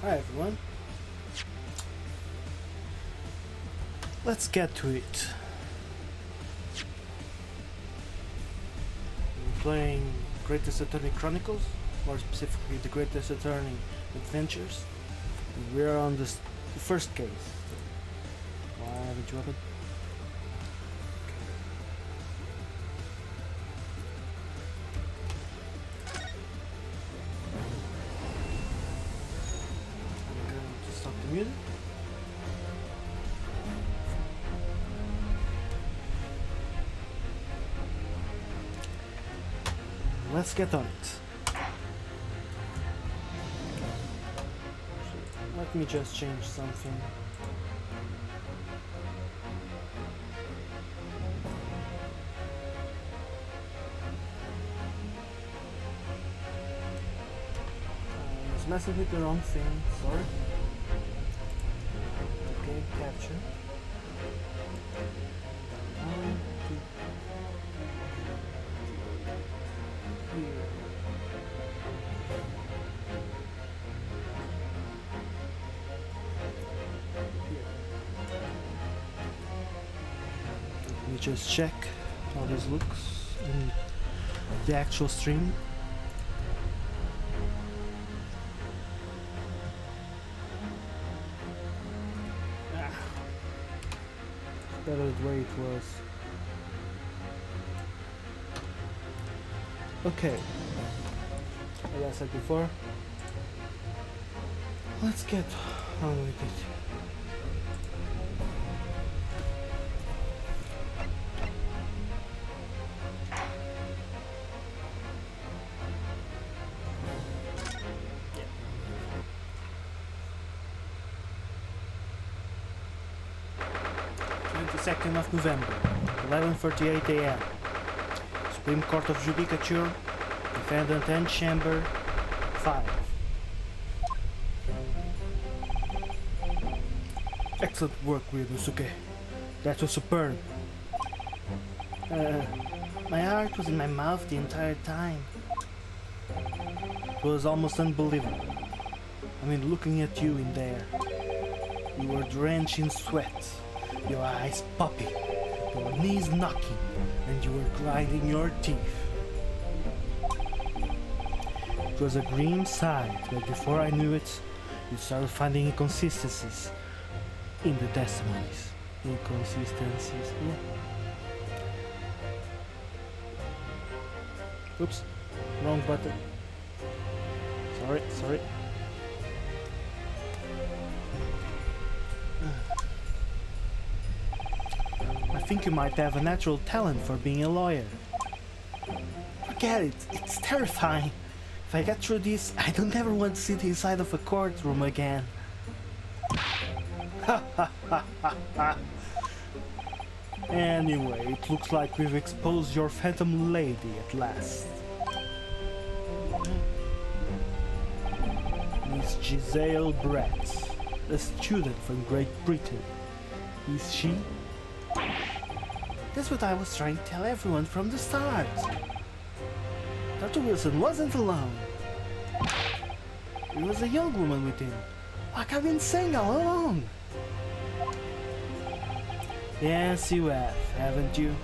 Hi everyone. Let's get to it. We're playing Great Ace Attorney Chronicles, more specifically the Great Ace Attorney Adventures. And we're on the first case. Why haven't you opened? Music. Let's get on it. Let me just change something. I was messing with the wrong thing, sorry. Capture. 1, 2. Here. Let me just check how this looks in the actual stream. Better the way it was. Okay, as I said before, let's get on with it. Of November, 11:38 a.m. Supreme Court of Judicature, Defendant and Chamber 5. Excellent work, Ryūnosuke. That was superb. My heart was in my mouth the entire time. It was almost unbelievable. I mean, looking at you in there. You were drenched in sweat. Your eyes popping, your knees knocking, and you were grinding your teeth. It was a grim sight, but before I knew it, you started finding inconsistencies in the testimonies. Inconsistencies, yeah. Oops, wrong button. Sorry. I think you might have a natural talent for being a lawyer. Forget it, it's terrifying. If I get through this, I don't ever want to sit inside of a courtroom again. Anyway, it looks like we've exposed your phantom lady at last. Miss Giselle Brett, a student from Great Britain. Is she? That's what I was trying to tell everyone from the start. Dr. Wilson wasn't alone. There was a young woman with him, like I've been saying all along. Yes, you have, haven't you?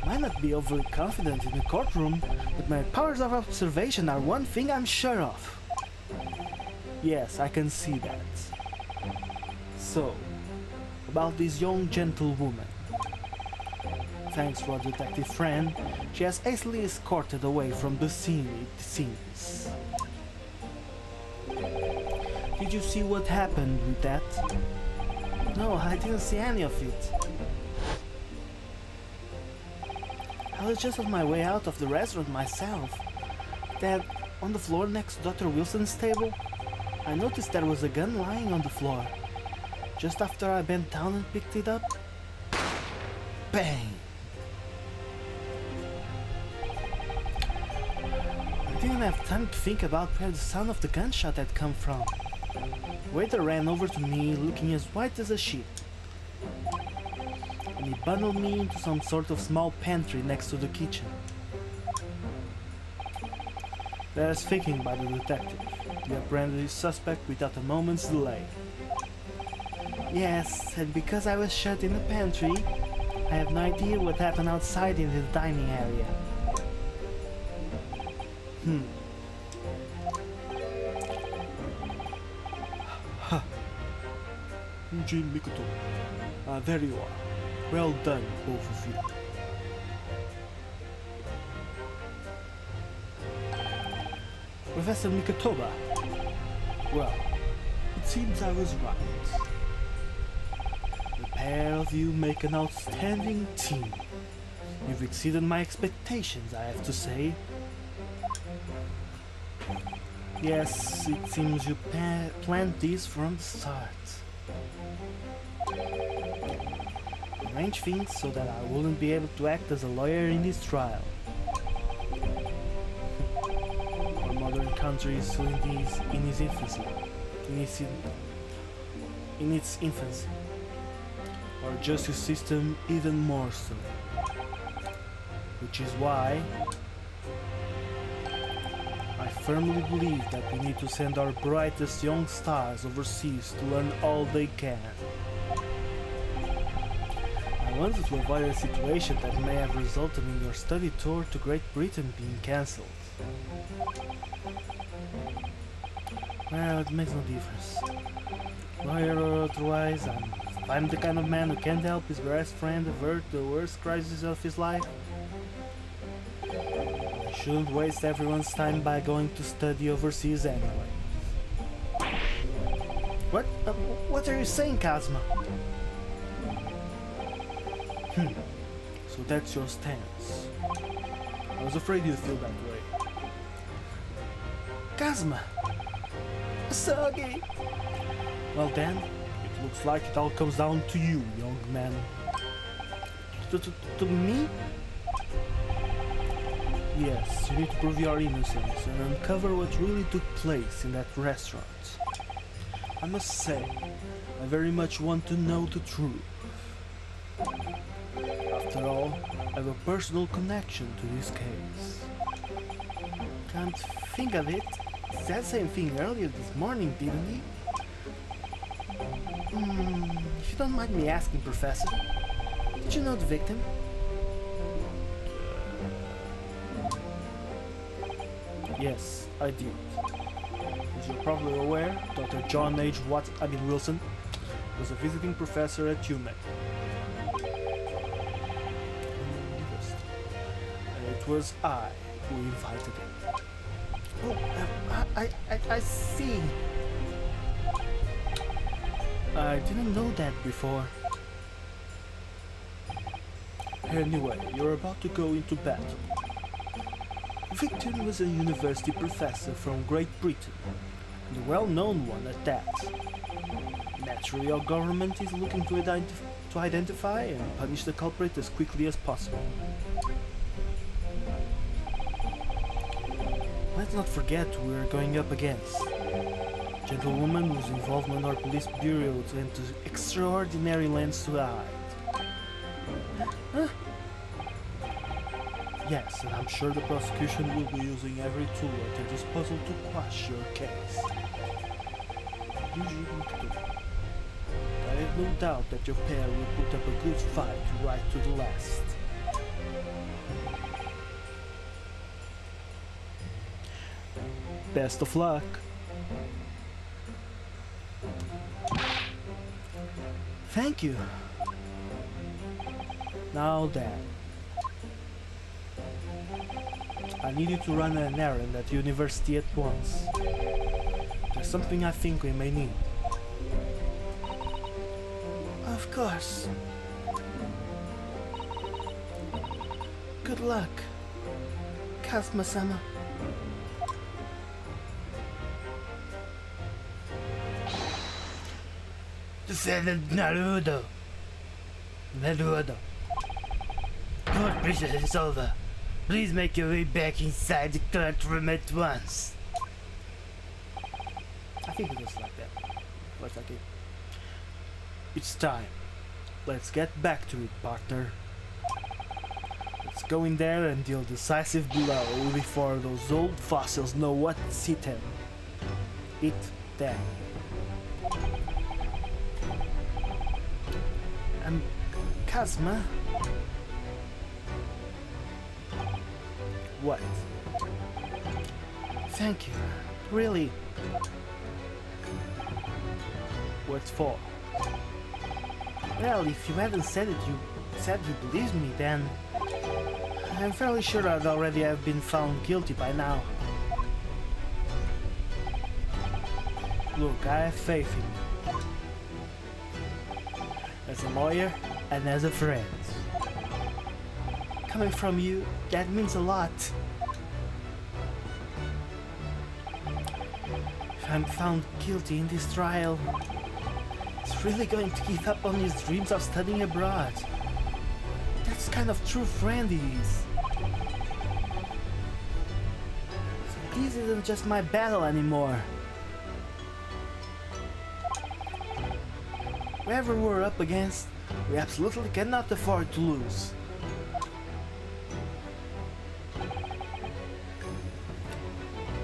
Might not be overly confident in the courtroom, but my powers of observation are one thing I'm sure of. Yes, I can see that. So, about this young gentlewoman. Thanks to our detective friend, she has hastily escorted away from the scene, it seems. Did you see what happened with that? No, I didn't see any of it. I was just on my way out of the restaurant myself. Then, on the floor next to Dr. Wilson's table, I noticed there was a gun lying on the floor. Just after I bent down and picked it up, bang! I didn't have time to think about where the sound of the gunshot had come from. Waiter ran over to me, looking as white as a sheet, and he bundled me into some sort of small pantry next to the kitchen. There's thinking by the detective. You apprehended the suspect without a moment's delay. Yes, and because I was shut in the pantry, I have no idea what happened outside in the dining area. Ha. Eugene Mikoto. There you are. Well done, both of you. Professor Mikotoba. Well, it seems I was right. The pair of you make an outstanding team. You've exceeded my expectations, I have to say. Yes, it seems you planned this from the start. Arrange things so that I wouldn't be able to act as a lawyer in this trial. Our modern country is still in its infancy. In its infancy. Our justice system even more so. Which is why I firmly believe that we need to send our brightest young stars overseas to learn all they can. I wanted to avoid a situation that may have resulted in your study tour to Great Britain being cancelled. Well, it makes no difference. Lawyer or otherwise, I'm the kind of man who can't help his best friend avert the worst crisis of his life. I shouldn't waste everyone's time by going to study overseas anyway. What are you saying, Kazuma? So that's your stance. I was afraid you'd feel that way. Kazuma! Asagi! Well then, it looks like it all comes down to you, young man. To me? Yes, you need to prove your innocence and uncover what really took place in that restaurant. I must say, I very much want to know the truth. After all, I have a personal connection to this case. Can't think of it. He said the same thing earlier this morning, didn't he? If you don't mind me asking, Professor, did you know the victim? Yes, I did. As you're probably aware, Dr. John H. Wilson was a visiting professor at UMaine. It was I who invited him. Oh, I see. I didn't know that before. Anyway, you're about to go into battle. Victor was a university professor from Great Britain, and a well-known one at that. Naturally, our government is looking to identify and punish the culprit as quickly as possible. Let's not forget who we're going up against. A gentlewoman whose involvement in our police bureau went to extraordinary lengths to hide. Huh? Yes, and I'm sure the prosecution will be using every tool at their disposal to quash your case. I have no doubt that your pair will put up a good fight right to the last. Best of luck. Thank you. Now then, I need you to run an errand at the university at once. There's something I think we may need. Of course. Good luck, Kazuma-sama. Defendant Naruhodō. Court business is over. Please make your way back inside the courtroom at once. I think it was like that. Looks like it. It's time. Let's get back to it, partner. Let's go in there and deal a decisive blow before those old fossils know what's hit him. it then. Kazuma? What? Thank you. Really? What for? Well, if you hadn't said it, you said you believed me, then I'm fairly sure I'd already have been found guilty by now. Look, I have faith in you. As a lawyer and as a friend. Coming from you, that means a lot. If I'm found guilty in this trial, he's really going to give up on his dreams of studying abroad. That's kind of true friend he is. So this isn't just my battle anymore. Whoever we're up against, we absolutely cannot afford to lose.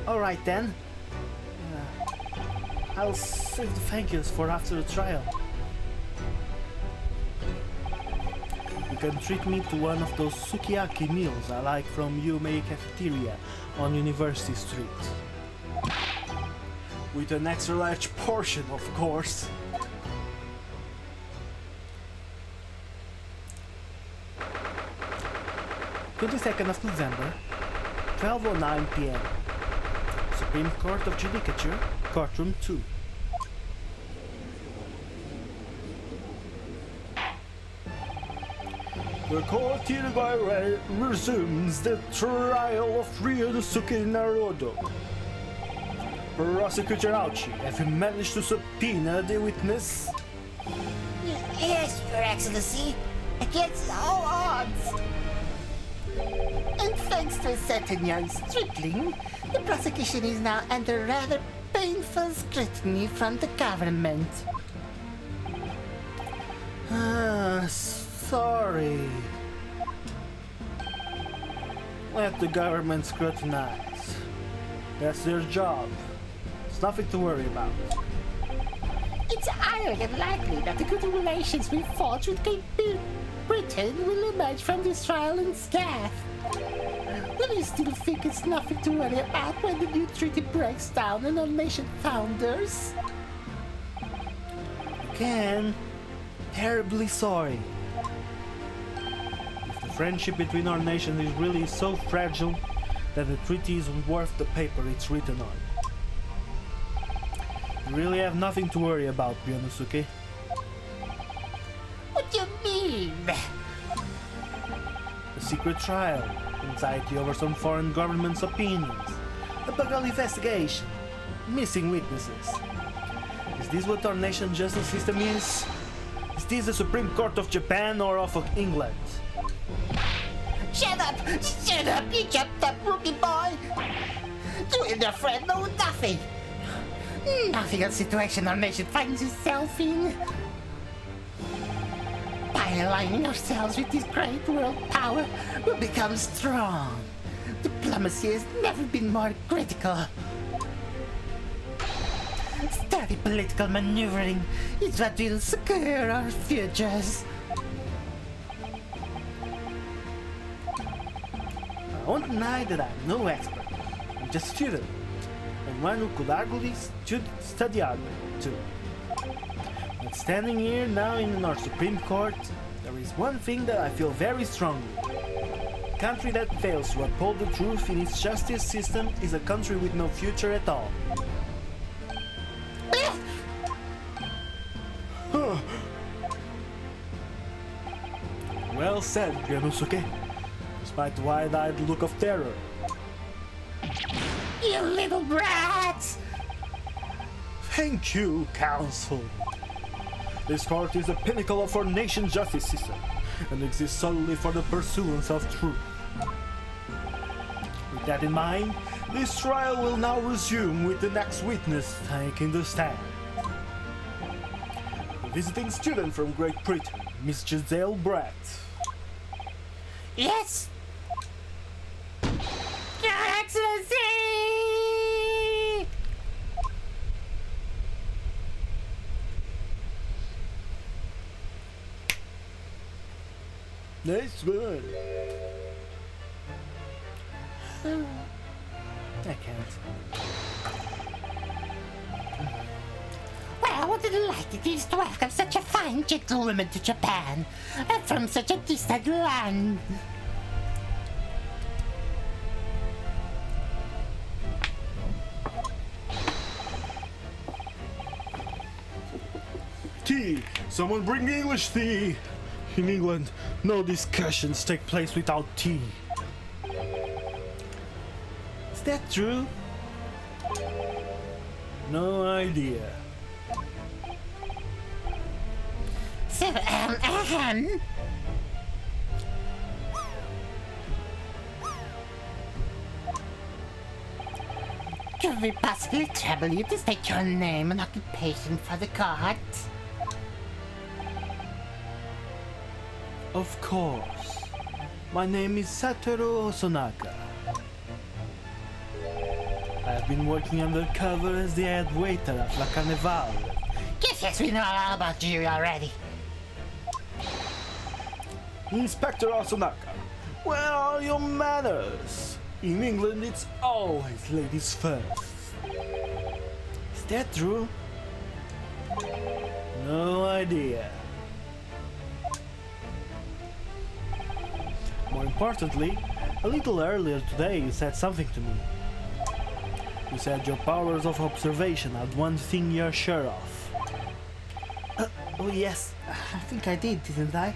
Alright then. I'll save the thank yous for after the trial. You can treat me to one of those sukiyaki meals I like from Yume Cafeteria on University Street. With an extra large portion, of course. 22nd of November, 12:09 p.m. Supreme Court of Judicature, Courtroom 2. The court hereby resumes the trial of Ryūnosuke Naruhodō. Prosecutor Auchi, have you managed to subpoena the witness? Yes, Your Excellency, against all odds. And thanks to a certain young stripling, the prosecution is now under rather painful scrutiny from the government. Sorry. Let the government scrutinize. That's their job. It's nothing to worry about. It's highly unlikely that the good relations we forged with Great Britain will emerge from this trial unscathed. Will you still think it's nothing to worry about when the new treaty breaks down and our nation founders? Again, terribly sorry. If the friendship between our nations is really so fragile, then the treaty isn't worth the paper it's written on. You really have nothing to worry about, Ryūnosuke. What do you mean? A secret trial, anxiety over some foreign government's opinions, a buggy investigation, missing witnesses. Is this what our nation's justice system is? Is this the Supreme Court of Japan or of England? Shut up! Shut up, you jumped up rookie boy! You and your friend know nothing! Nothing of the situation our nation finds itself in. By aligning ourselves with this great world power, we'll become strong. Diplomacy has never been more critical. Steady political maneuvering is what will secure our futures. I won't deny that I'm no expert. I'm just a student, and one who could arguably study argument too. But standing here now in our Supreme Court, there is one thing that I feel very strongly. A country that fails to uphold the truth in its justice system is a country with no future at all. Well said, Ryūnosuke, despite the wide-eyed look of terror. You little brats! Thank you, Counsel. This court is the pinnacle of our nation's justice system and exists solely for the pursuance of truth. With that in mind, this trial will now resume with the next witness taking the stand. A visiting student from Great Britain, Miss Giselle Brett. Yes! Your Excellency! Nice one. I can't. Well, what a delight it is to welcome such a fine gentlewoman to Japan, and from such a distant land. Tea! Someone bring English tea! In England, no discussions take place without tea. Is that true? No idea. So, could we possibly trouble you to state your name and occupation for the court? Of course. My name is Satoru Osonaka. I've been working undercover as the head waiter at La Carnival. Yes, we know all about you already. Inspector Osonaka, where are your manners? In England, it's always ladies first. Is that true? No idea. More importantly, a little earlier today you said something to me. You said your powers of observation are one thing you're sure of. Oh yes, I think I did, didn't I?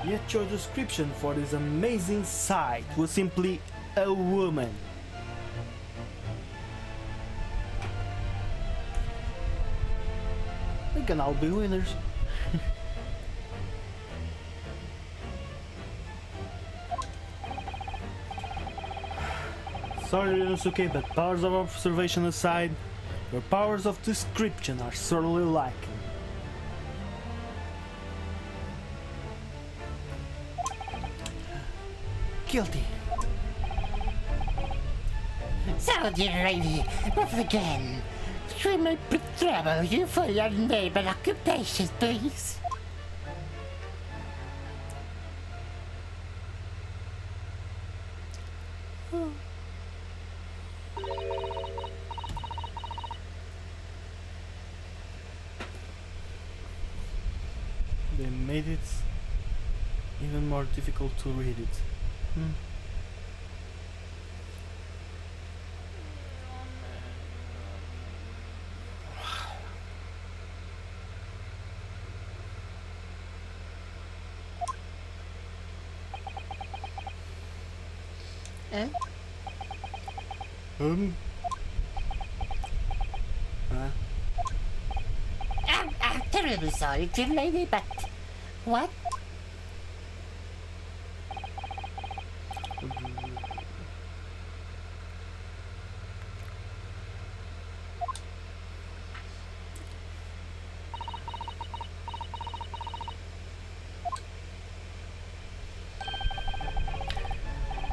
Yet your description for this amazing sight was simply a woman. We can all be winners. Sorry, Ryūnosuke, but powers of observation aside, your powers of description are sorely lacking. Guilty. So, dear lady, once again, we may trouble you for your name and occupation, please. They made it even more difficult to read it. Eh? I'm terribly sorry, dear lady, but what?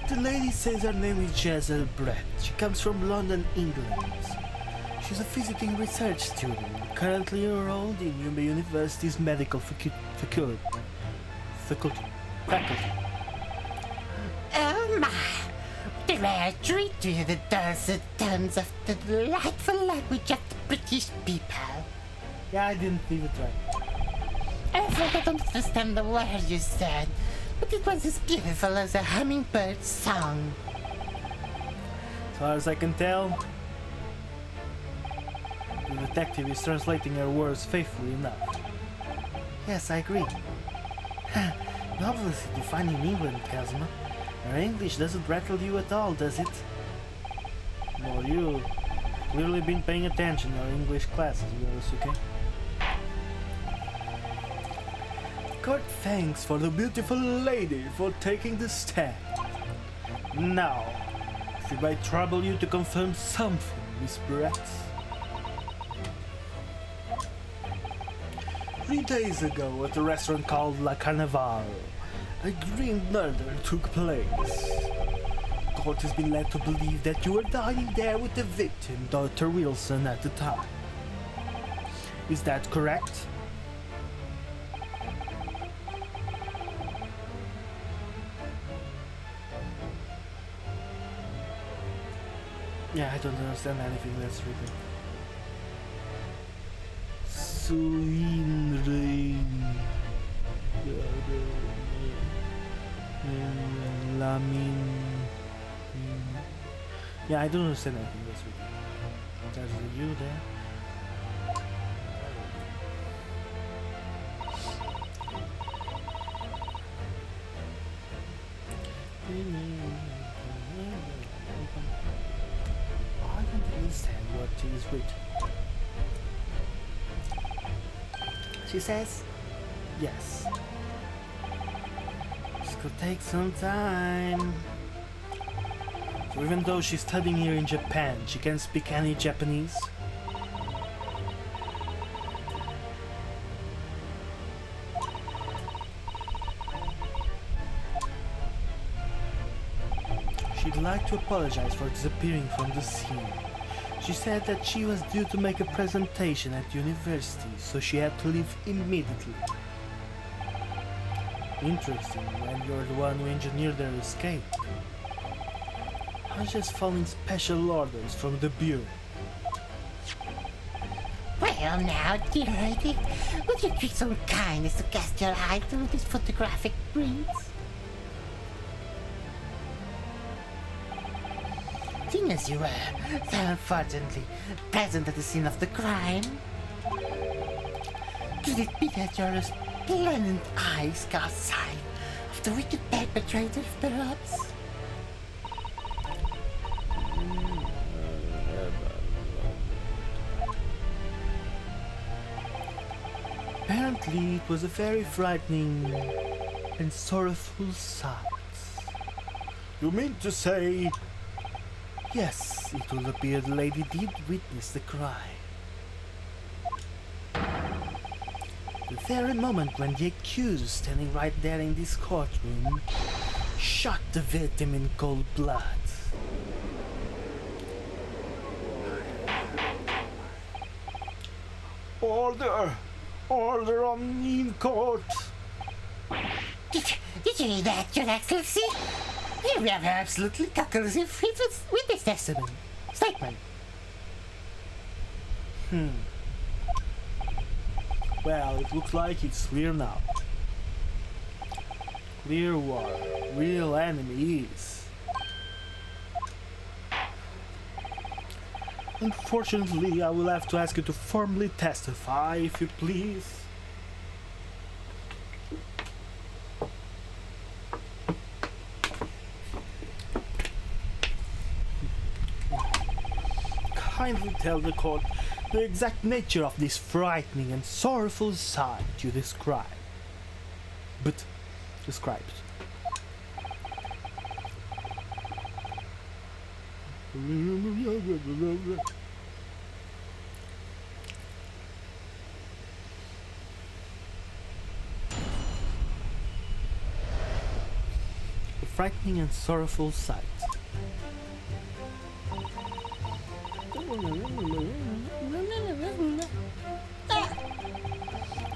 The lady says her name is Jezzel Brett. She comes from London, England. She's a visiting research student, currently enrolled in University's medical faculty. Oh my! The rare treat to hear the dulcet tones of the delightful language of the British people. Yeah, I didn't leave it right. I don't understand the word you said, but it was as beautiful as a hummingbird's song. As far as I can tell, the detective is translating her words faithfully enough. Yes, I agree. You're obviously defined in England, Kazuma. Her English doesn't rattle you at all, does it? Well, you've clearly been paying attention in your English classes, Ryūnosuke. Court thanks for the beautiful lady for taking the stand. Now, should I trouble you to confirm something, Miss Brett? 3 days ago at a restaurant called La Carnival, a grim murder took place. The court has been led to believe that you were dining there with the victim, Dr. Wilson, at the time. Is that correct? Yeah, I don't understand anything that's written. Suinrein. Lamin. Yeah, I don't understand anything that's written. There's the U there. I don't understand what is written. She says, yes. This could take some time. So even though she's studying here in Japan, she can't speak any Japanese. She'd like to apologize for disappearing from the scene. She said that she was due to make a presentation at university, so she had to leave immediately. Interesting, and you're the one who engineered their escape. I was just following special orders from the Bureau. Well now, dear lady, would you be so kind as to cast your eye through these photographic prints? Seeing as you were, so unfortunately, present at the scene of the crime, could it be that your resplendent eyes cast sight of the wicked perpetrator, perhaps? Apparently, it was a very frightening and sorrowful sight. You mean to say... Yes, it will appear the lady did witness the crime. The very moment when the accused, standing right there in this courtroom, shot the victim in cold blood. Order! Order on me in court! Did you hear that, Your Excellency? You have absolutely conclusive witness statement. Well, it looks like it's clear now. Clear what our real enemy is. Unfortunately, I will have to ask you to formally testify, if you please. Kindly tell the court the exact nature of this frightening and sorrowful sight you described. A frightening and sorrowful sight.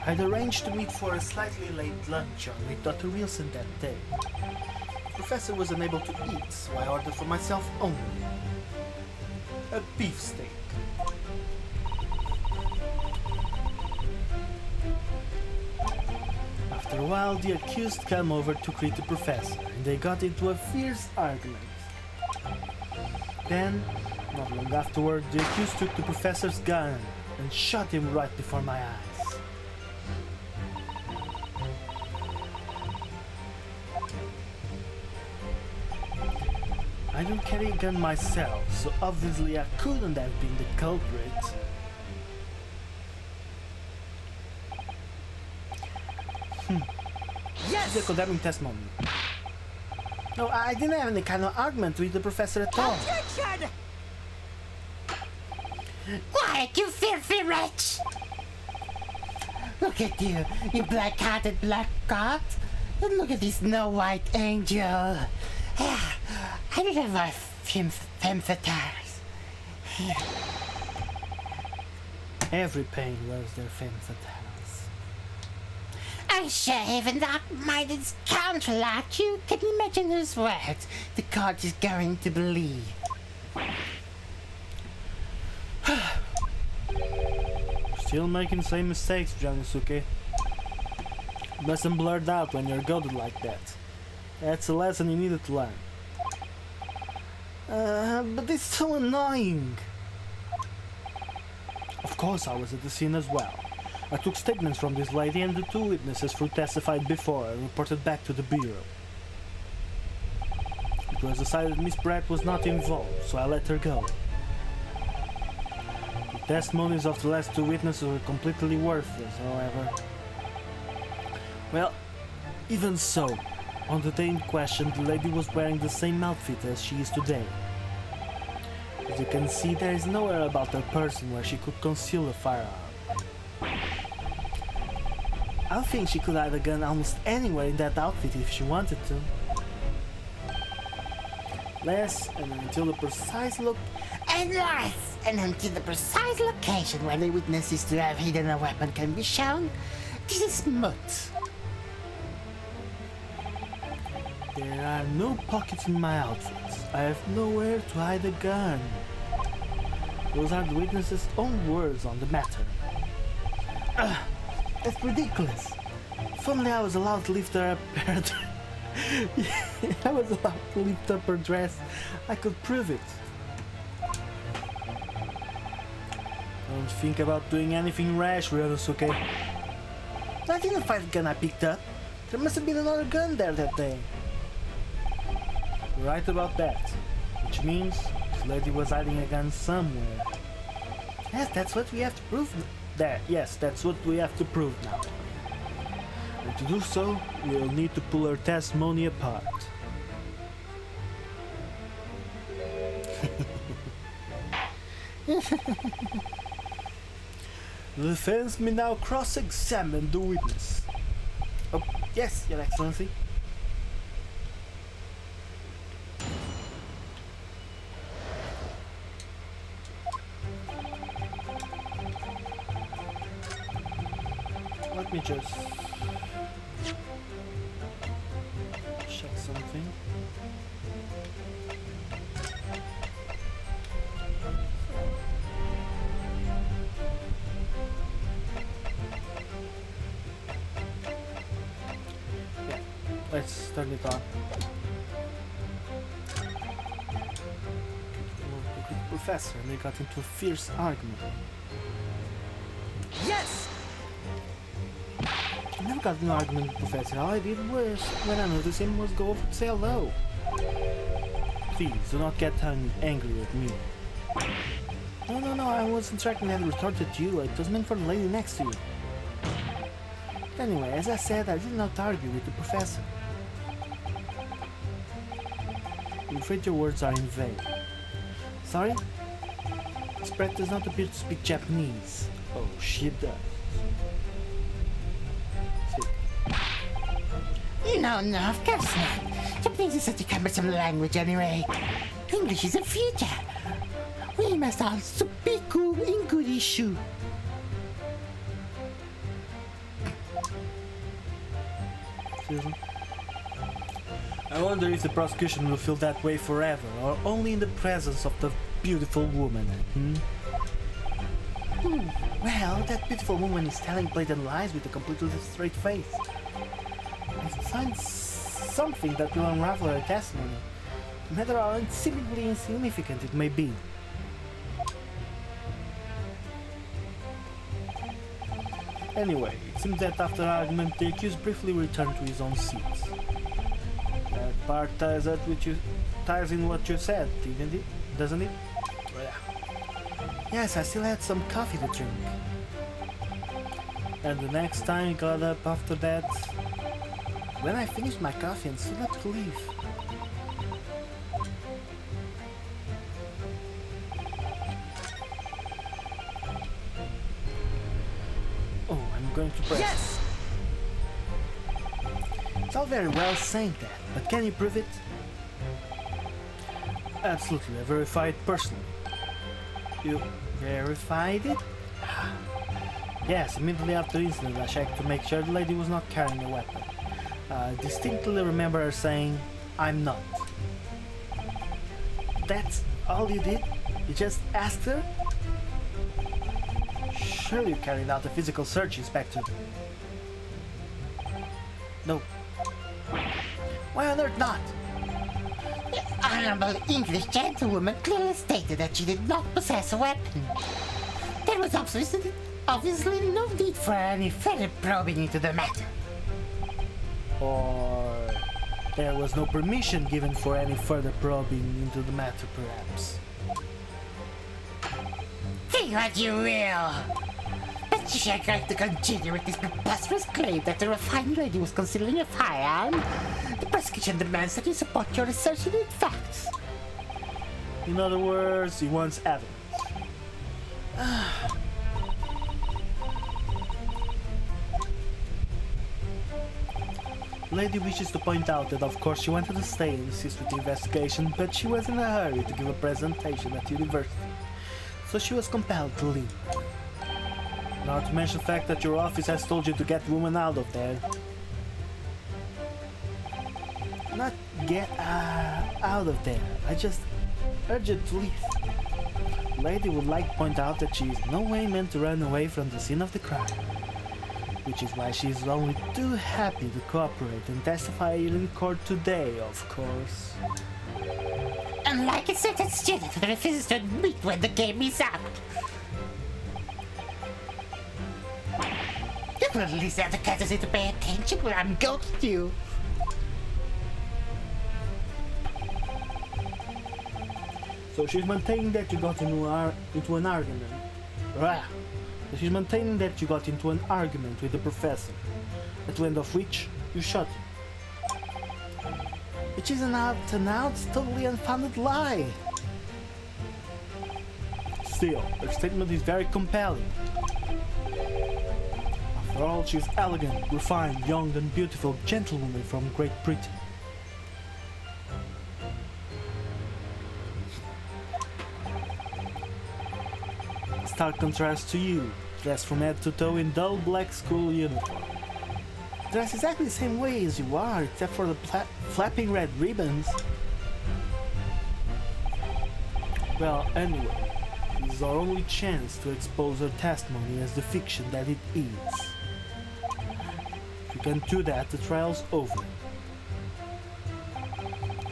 I'd arranged to meet for a slightly late luncheon with Dr. Wilson that day. The professor was unable to eat, so I ordered for myself only a beefsteak. After a while, the accused came over to greet the professor, and they got into a fierce argument. Then, not long afterward, the accused took the professor's gun and shot him right before my eyes. I don't carry a gun myself, so obviously I couldn't have been the culprit. Yes! The condemning testimony. No, I didn't have any kind of argument with the professor at all. Objection! Quiet, you filthy wretch! Look at you, you black-hearted blackguard! And look at this snow-white angel! I love our femme fatales. Every pain loves their femme fatales. I'm sure even dark-minded scoundrel like you can imagine whose words the court is going to believe. still making the same mistakes, Ryūnosuke. Mustn't blurt out when you're goaded like that. That's a lesson you needed to learn. But it's so annoying. Of course I was at the scene as well. I took statements from this lady and the two witnesses who testified before and reported back to the bureau. It was decided Miss Brett was not involved, so I let her go. The testimonies of the last two witnesses were completely worthless, however. Well, even so, on the day in question, the lady was wearing the same outfit as she is today. As you can see, there is nowhere about her person where she could conceal a firearm. I think she could hide a gun almost anywhere in that outfit if she wanted to. Last, and until the precise location where the witness is to have hidden a weapon can be shown, this is moot. There are no pockets in my outfits. I have nowhere to hide a gun. Those are the witness's own words on the matter. That's ridiculous. If only I was allowed to lift her up I was allowed to lift up her dress, I could prove it. Don't think about doing anything rash, Ryūnosuke. I didn't find the gun I picked up. There must have been another gun there that day. You're right about that. Which means this lady was hiding a gun somewhere. Yes, that's what we have to prove. That's what we have to prove now. And to do so, we'll need to pull her testimony apart. The defense may now cross-examine the witness. Oh, yes, Your Excellency. Let me just check something. Yeah, let's turn it on. The professor and they got into a fierce argument. Yes! I never got an argument with Professor. All I did was, when I noticed him, was go over to say hello. Please, do not get angry with me. No, I wasn't trying to retort at you. It was meant for the lady next to you. Anyway, as I said, I did not argue with the Professor. I'm afraid your words are in vain. Sorry? Miss Brett does not appear to speak Japanese. Oh, she does. No, of course not. Japanese is such a cumbersome language anyway. English is the future. We must all speak English. Seriously? I wonder if the prosecution will feel that way forever, or only in the presence of the beautiful woman, Well, that beautiful woman is telling blatant lies with a completely straight face. I find something that will unravel her testimony, no matter how seemingly insignificant it may be. Anyway, it seems that after argument, the accused briefly returned to his own seat. That part ties in what you said, doesn't it? Yes, I still had some coffee to drink. And the next time he got up after that, when I finished my coffee and stood up to leave. Oh, I'm going to press. Yes! It's all very well saying that, but can you prove it? Absolutely, I verified personally. You verified it? Yes, immediately after the incident I checked to make sure the lady was not carrying a weapon. I distinctly remember her saying, "I'm not." That's all you did? You just asked her? sure you carried out a physical search, Inspector. No. Why on earth not? The honorable English gentlewoman clearly stated that she did not possess a weapon. There was obviously no need for any further probing into the matter. Or there was no permission given for any further probing into the matter, perhaps. Think what you will! But you are going to continue with this preposterous claim that the refined lady was concealing a firearm? The prosecution demands that you support your assertion with facts. In other words, he wants evidence. Lady wishes to point out that of course she wanted to stay and assist with the investigation, but she was in a hurry to give a presentation at university, so she was compelled to leave. Not to mention the fact that your office has told you to get woman out of there. Not get out of there, I just urge you to leave. Lady would like to point out that she is in no way meant to run away from the scene of the crime, which is why she is only too happy to cooperate and testify here in court today, of course. Unlike a certain student who refuses to admit when the game is up. You will at least have the courtesy to pay attention when I'm going to you. So she's maintaining that you got into an argument. Rah! She's maintaining that you got into an argument with the professor, at the end of which you shot him. Which is an out-and-out, totally unfounded lie. Still, her statement is very compelling. After all, she's elegant, refined, young and beautiful gentlewoman from Great Britain. Stark contrast to you, dressed from head to toe in dull black school uniform. Dressed exactly the same way as you are, except for the flapping red ribbons. Well, anyway, this is our only chance to expose her testimony as the fiction that it is. If you can do that, the trial's over.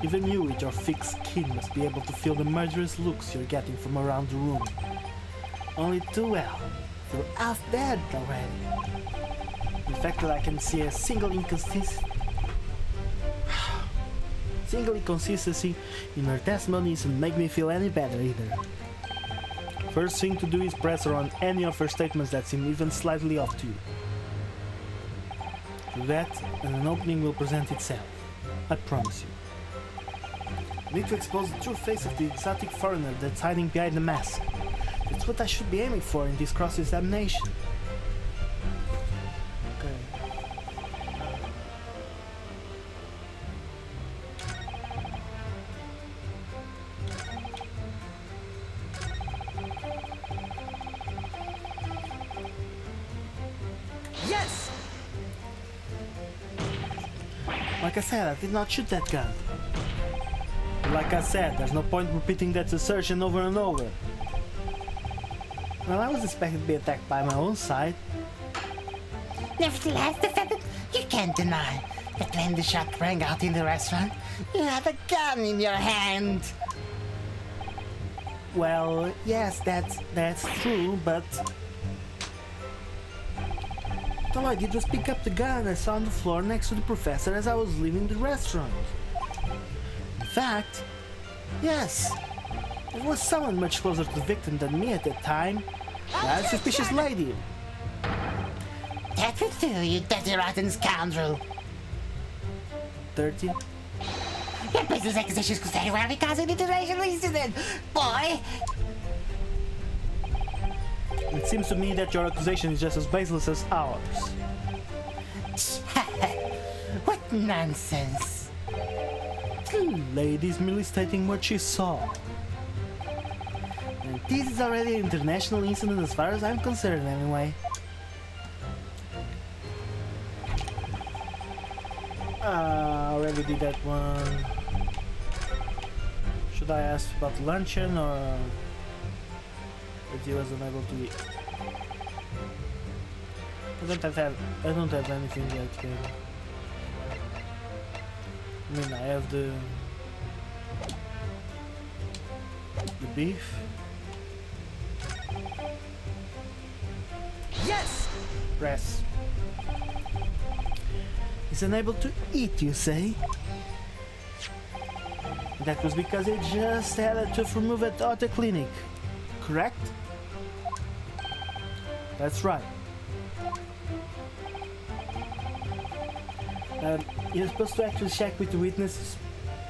Even you with your thick skin must be able to feel the murderous looks you're getting from around the room. Only too well. You're half dead already. In fact, I can see a single inconsistency in her testimony isn't make me feel any better either. First thing to do is press her on any of her statements that seem even slightly off to you. Do that, and an opening will present itself. I promise you. I need to expose the true face of the exotic foreigner that's hiding behind the mask. That's what I should be aiming for in this cross-examination. Okay. Yes! Like I said, I did not shoot that gun. Like I said, there's no point repeating that assertion over and over. Well, I was expecting to be attacked by my own side. Nevertheless, defendant, you can't deny that when the shot rang out in the restaurant, you had a gun in your hand. Well, yes, that's true, but all I did was pick up the gun I saw on the floor next to the professor as I was leaving the restaurant. In fact, yes, there was someone much closer to the victim than me at that time. That suspicious lady. That would do, you dirty rotten scoundrel. Dirty? Your business accusations could very well be causing an international incident, boy. It seems to me that your accusation is just as baseless as ours. What nonsense. The lady's merely stating what she saw. And this is already an international incident as far as I'm concerned anyway. Already did that one. Should I ask about luncheon or that he was unable to eat? I don't have anything that can. I mean, I have the beef. Yes! Press. He's unable to eat, you say? That was because he just had a tooth removed at the auto clinic, correct? That's right. You're supposed to actually check with the witnesses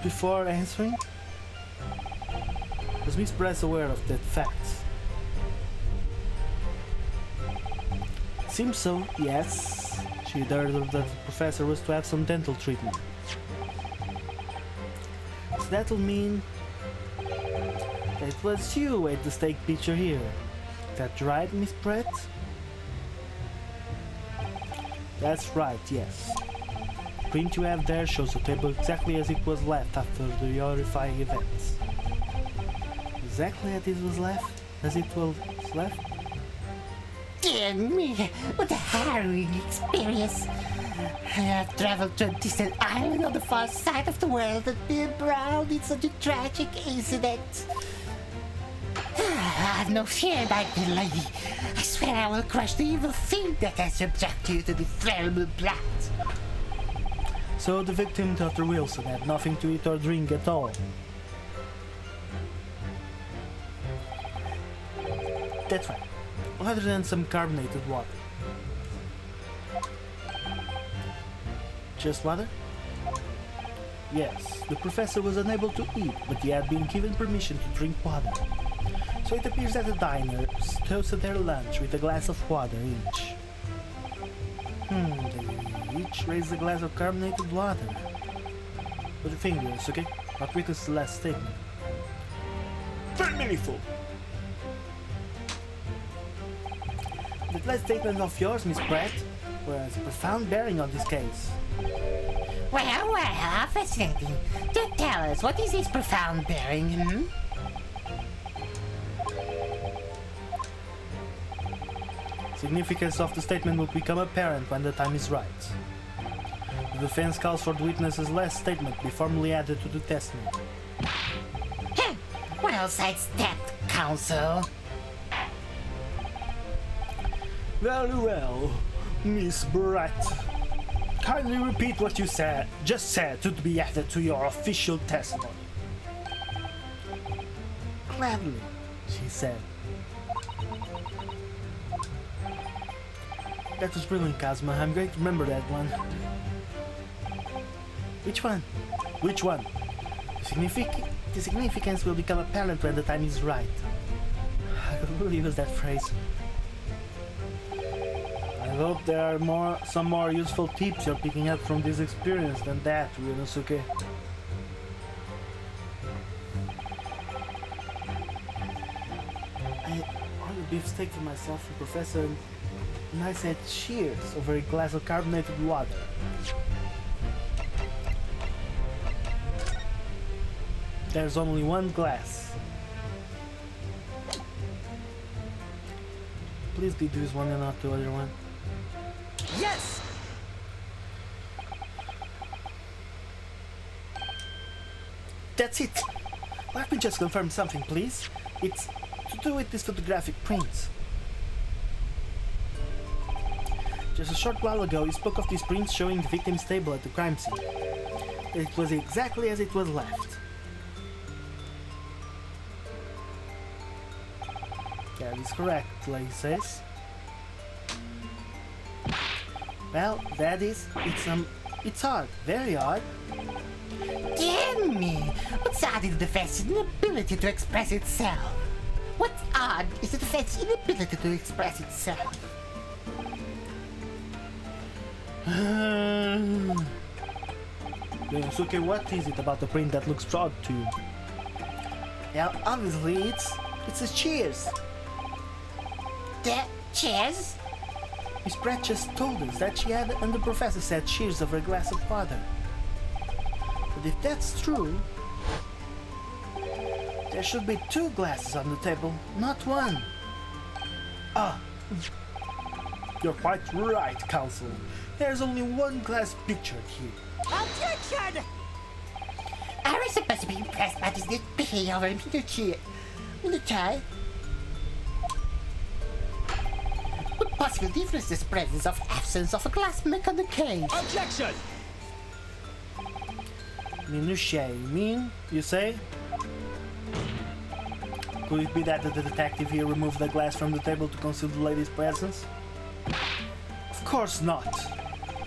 before answering? Was Miss Press aware of that fact? Seems so, yes. She heard that the professor was to have some dental treatment. So that'll mean that it was you at the stake picture here. That right, Miss Pratt? That's right, yes. The print you have there shows the table exactly as it was left after the horrifying events. Exactly as it was left? As it was left? Dear me, what a harrowing experience. I have traveled to a distant island on the far side of the world and been embroiled in such a tragic incident. Have no fear, my dear lady. I swear I will crush the evil thing that has subjected you to the terrible blast. So the victim, Dr. Wilson, had nothing to eat or drink at all. That's right. Other than some carbonated water. Just water? Yes, the professor was unable to eat, but he had been given permission to drink water. So it appears that the diners toasted their lunch with a glass of water each. They each raised a glass of carbonated water. Put your fingers, okay? Not witness the last statement. Very meaningful! The last statement of yours, Miss Pratt, has a profound bearing on this case. Well, fascinating. Do tell us, what is this profound bearing, Significance of the statement will become apparent when the time is right. The defense calls for the witness's last statement be formally added to the testimony. Well sidestepped, counsel. Very well, Miss Pratt. Kindly repeat what you just said to be added to your official testimony. Gladly, she said. That was brilliant, Kazuma. I'm going to remember that one. Which one? Which one? The significance will become apparent when the time is right. I could really use that phrase. I hope there are some more useful tips you're picking up from this experience than that, Ryūnosuke. I ordered beef steak for myself and Professor, and I said cheers over a glass of carbonated water. There's only one glass. Please be this one and not the other one. Yes! That's it! Let me just confirm something, please. It's to do with these photographic prints. Just a short while ago, you spoke of these prints showing the victim's table at the crime scene. It was exactly as it was left. That is correct, Lay says. Well, that is, it's odd, very odd. Dear me, what's odd is the defense's inability to express itself. What's odd is the defense's inability to express itself. Ryūnosuke, what is it about the print that looks odd to you? Well, obviously it's a cheers. The cheers? Miss Pratt just told us that she had and the professor said cheers over a glass of water. But if that's true, there should be 2 glasses on the table, not 1. Ah, You're quite right, Counsel. There's only one glass pictured here. Objection! I was supposed to be impressed by this behavior of Minochi. Will you try? What possible difference does the presence of absence of a glass make on the case? Objection! Minutiae, you say? Could it be that the detective here removed the glass from the table to conceal the lady's presence? Of course not.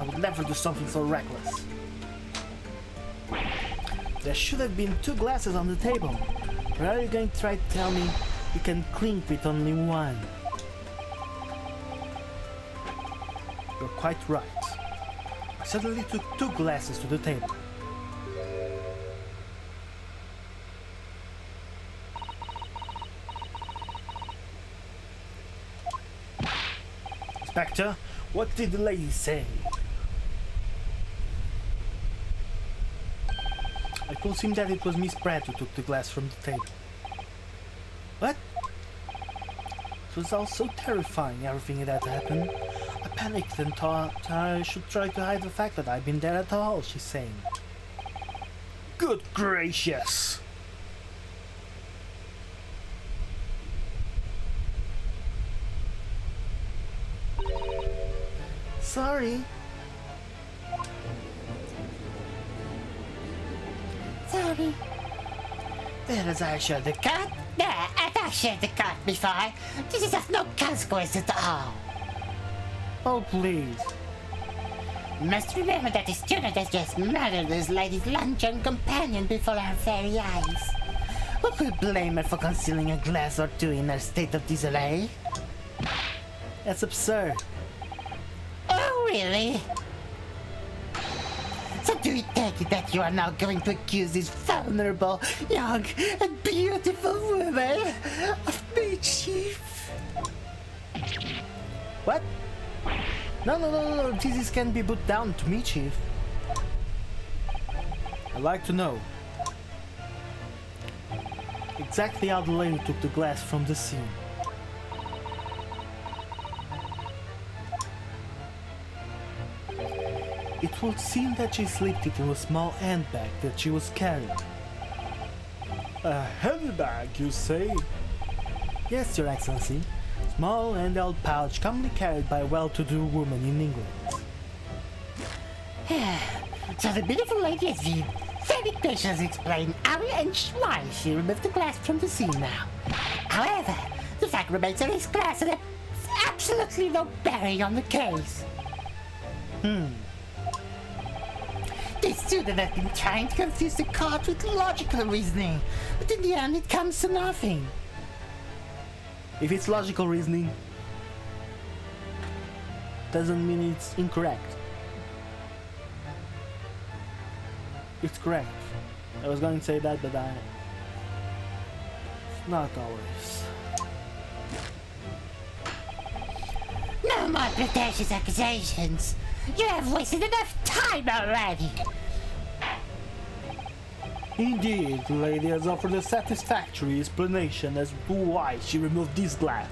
I would never do something so reckless. There should have been 2 glasses on the table. Or are you going to try to tell me you can clink with only one? You're quite right. I suddenly took 2 glasses to the table. Inspector, what did the lady say? I told him that it was Miss Pratt who took the glass from the table. What? It was all so terrifying, everything that happened. I panicked and thought I should try to hide the fact that I'd been there at all, she's saying. Good gracious! Sorry. Sorry. There as I showed the cat. Yeah, I shared the card before. This is of no consequence at all. Oh, please. You must remember that the student has just murdered this lady's luncheon companion before our very eyes. Who could blame her for concealing a glass or 2 in her state of disarray? That's absurd. Oh, really? So do you take it that you are now going to accuse this vulnerable, young, and beautiful woman of mischief? What? No. This can be put down to me, Chief. I'd like to know exactly how the lady took the glass from the scene. It would seem that she slipped it in a small handbag that she was carrying. A handbag, you say? Yes, Your Excellency. Small handheld pouch commonly carried by a well-to-do woman in England. So the beautiful lady has been very patiently explained how and why she removed the glass from the scene now. However, the fact remains that this glass has absolutely no bearing on the case. The student has been trying to confuse the card with logical reasoning, but in the end it comes to nothing. If it's logical reasoning, doesn't mean it's incorrect. It's correct. I was going to say that, but not always. No more pretentious accusations. You have wasted enough time already. Indeed, the lady has offered a satisfactory explanation as to why she removed this glass.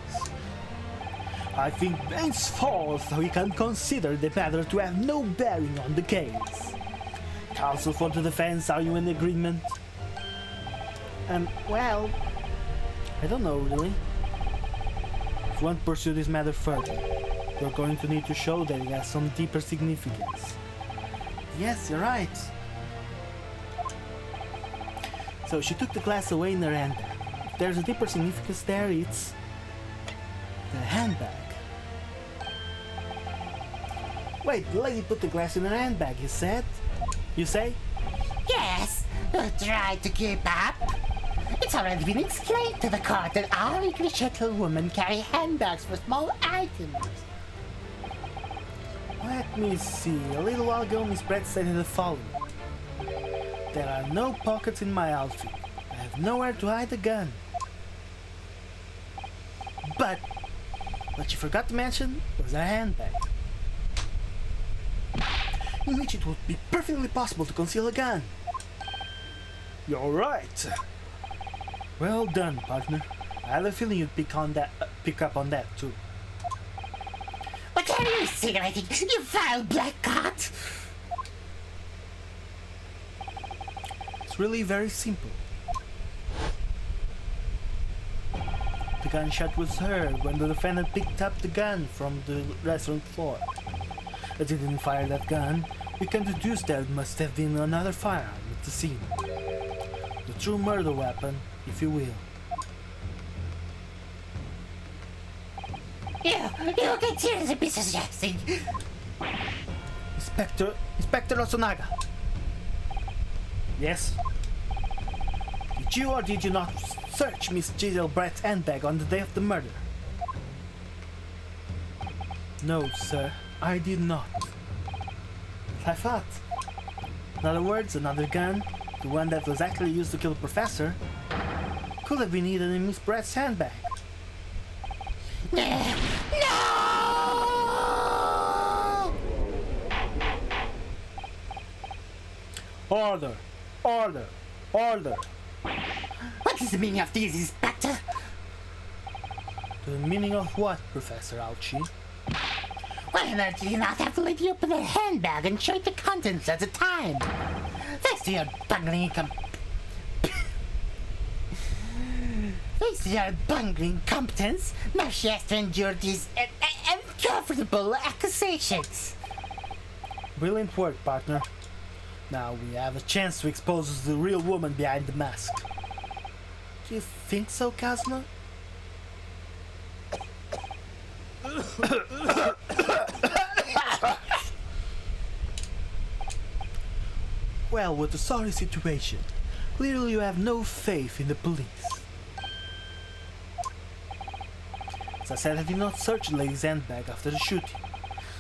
I think henceforth we can consider the matter to have no bearing on the case. Counsel for the defense, are you in agreement? Well, I don't know really. If you want to pursue this matter further, you're going to need to show that it has some deeper significance. Yes, you're right. So she took the glass away in her handbag. If there's a deeper significance there, it's the handbag. Wait, the lady put the glass in her handbag, you said? You say? Yes, try to keep up. It's already been explained to the court that all English gentlewomen carry handbags for small items. Let me see. A little while ago, Miss Brett stated the following. There are no pockets in my outfit. I have nowhere to hide the gun. But what she forgot to mention was her handbag, in which it would be perfectly possible to conceal a gun. You're right. Well done, partner. I had a feeling you'd pick up on that too. What carry your cigarette, you foul black cat! It's really very simple. The gunshot was heard when the defendant picked up the gun from the restaurant floor. As he didn't fire that gun, we can deduce there must have been another firearm at the scene. The true murder weapon, if you will. You can seriously be suggesting. Inspector Osunaga. Yes? Did you or did you not search Miss Giselle Brett's handbag on the day of the murder? No, sir, I did not. I thought. In other words, another gun, the one that was actually used to kill the professor, could have been hidden in Miss Brett's handbag. No! Order! Order! Order! What is the meaning of this, Inspector? The meaning of what, Professor Ouchie? Why on earth did you not have to let you open the handbag and show the contents at the time? Thanks to your bungling competence, now she has to endure these uncomfortable accusations. Brilliant work, partner. Now we have a chance to expose the real woman behind the mask. Do you think so, Kazuma? Well, with the sorry situation, clearly you have no faith in the police. As I said, I did not search the lady's handbag after the shooting,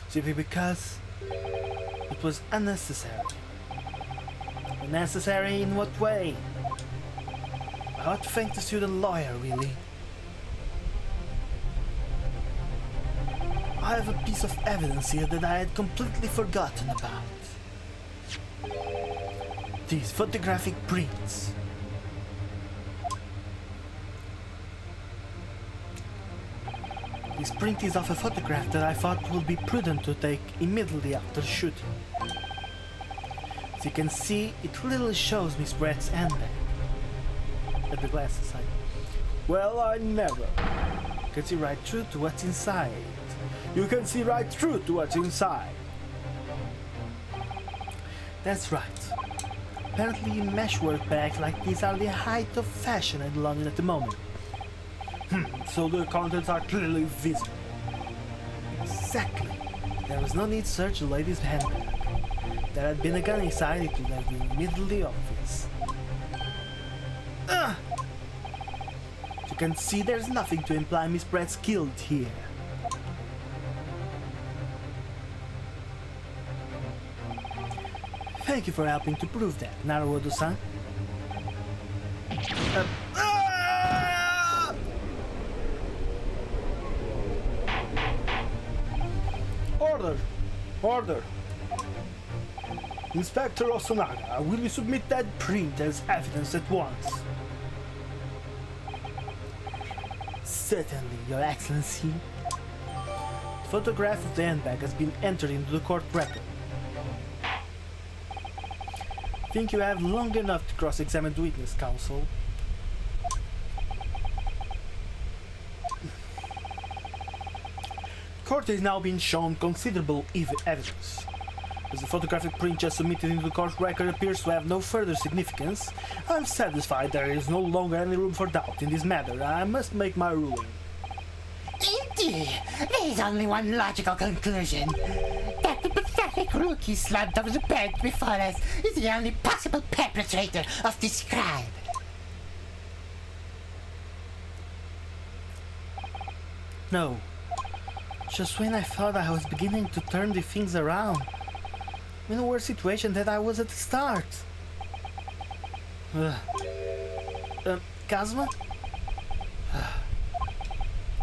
simply because it was unnecessary. Unnecessary in what way? I ought to thank the student lawyer, really. I have a piece of evidence here that I had completely forgotten about. These photographic prints. This print is of a photograph that I thought would be prudent to take immediately after the shooting. As you can see, it clearly shows Miss Brett's handbag. At the glasses side. Well, I never. You can see right through to what's inside. You can see right through to what's inside. That's right. Apparently meshwork bags like these are the height of fashion in London at the moment. So the contents are clearly visible. Exactly. There was no need to search the lady's handbag. There had been a gun inside, it would have been immediately obvious. As you can see, there's nothing to imply Miss Brett's guilt here. Thank you for helping to prove that, Naruhodō-san. Order! Order! Inspector Osunaga, will you submit that print as evidence at once? Certainly, Your Excellency. The photograph of the handbag has been entered into the court record. Think you have long enough to cross-examine the witness, counsel. The court is now being shown considerable evidence. As the photographic print just submitted into the court record appears to have no further significance, I'm satisfied there is no longer any room for doubt in this matter. I must make my ruling. Indeed, there is only one logical conclusion. That the pathetic rookie slumped over the bed before us is the only possible perpetrator of this crime. No. Just when I thought I was beginning to turn the things around, I'm in a worse situation than I was at the start. Kazuma?